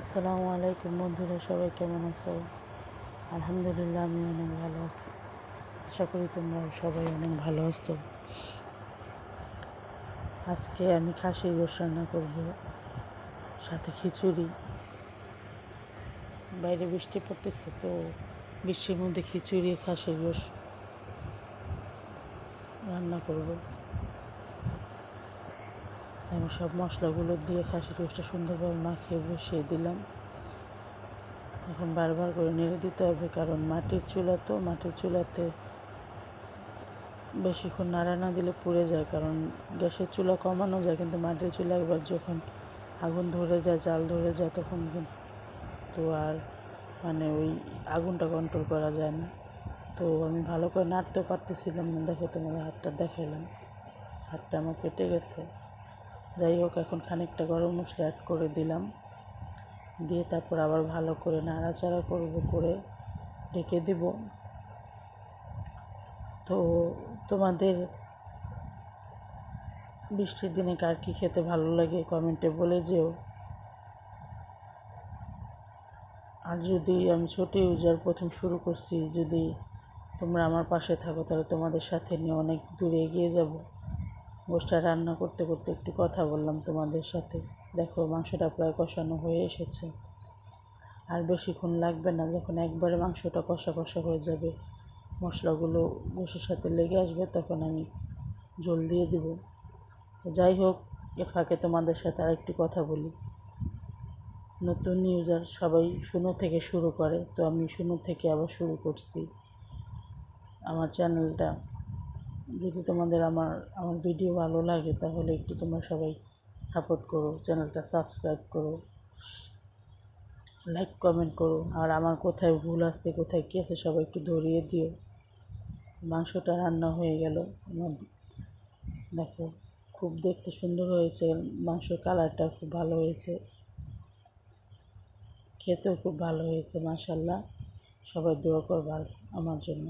আসসালামু আলাইকুম বন্ধুরা, সবাই কেমন আছো? আলহামদুলিল্লাহ, আমি অনেক ভালো আছি। আশা করি তোমরা সবাই অনেক ভালো আছো। আজকে আমি খাসির গোশত রান্না করব, সাথে খিচুড়ি। বাইরে বৃষ্টি পড়তেছে, তো বৃষ্টির মধ্যে খিচুড়ি খাসির গোশত রান্না করব। আমি সব মশলাগুলো দিয়ে খাসির গোশতটা সুন্দরভাবে মাখিয়ে বসিয়ে দিলাম। এখন বারবার করে নেড়ে দিতে হবে, কারণ মাটির চুলাতে বেশিক্ষণ নাড়া না দিলে পুড়ে যায়। কারণ গ্যাসের চুলা কমানো যায়, কিন্তু মাটির চুলা একবার যখন আগুন ধরে যায়, জাল ধরে যায়, তখন কিন্তু আর ওই আগুনটা কন্ট্রোল করা যায় না। তো আমি ভালো করে নাড়তেও পারতেছিলাম না। দেখো, তোমাদের হাতটা দেখাইলাম, হাতটা আমার কেটে গেছে। যাই হোক, এখন খানিকটা গরম মশলা অ্যাড করে দিলাম, দিয়ে তারপর আবার ভালো করে নাড়াচাড়া করে ঢেকে দিব। তো তোমাদের বৃষ্টির দিনে কার কী খেতে ভালো লাগে কমেন্টে বলে যেও। আর যদি আমি ছোট ইউজার প্রথম শুরু করছি, যদি তোমরা আমার পাশে থাকো, তাহলে তোমাদের সাথে নিয়ে অনেক দূরে এগিয়ে যাব। গোশতটা রান্না করতে করতে একটু কথা বললাম তোমাদের সাথে। দেখো, মাংসটা প্রায় কষানো হয়ে এসেছে, আর বেশিক্ষণ লাগবে না। যখন একবারে মাংসটা কষা কষা হয়ে যাবে, মশলাগুলো গোশের সাথে লেগে আসবে, তখন আমি ঝোল দিয়ে দেব। তো যাই হোক, এ ফাঁকে তোমাদের সাথে আরেকটু কথা বলি। নতুন ইউজার সবাই শূন্য থেকে শুরু করে, তো আমি শূন্য থেকে আবার শুরু করছি আমার চ্যানেলটা। যদি তোমাদের আমার ভিডিও ভালো লাগে, তাহলে একটু তোমরা সবাই সাপোর্ট করো, চ্যানেলটা সাবস্ক্রাইব করো, লাইক কমেন্ট করো। আর আমার কোথায় ভুল আছে, কোথায় কী আছে, সবাই একটু ধরিয়ে দিও। মাংসটা রান্না হয়ে গেল আমার। দেখো, খুব দেখতে সুন্দর হয়েছে, মাংসের কালারটা খুব ভালো হয়েছে, খেতেও খুব ভালো হয়েছে, মাশাআল্লাহ। সবাই দোয়া করবা আমার জন্য।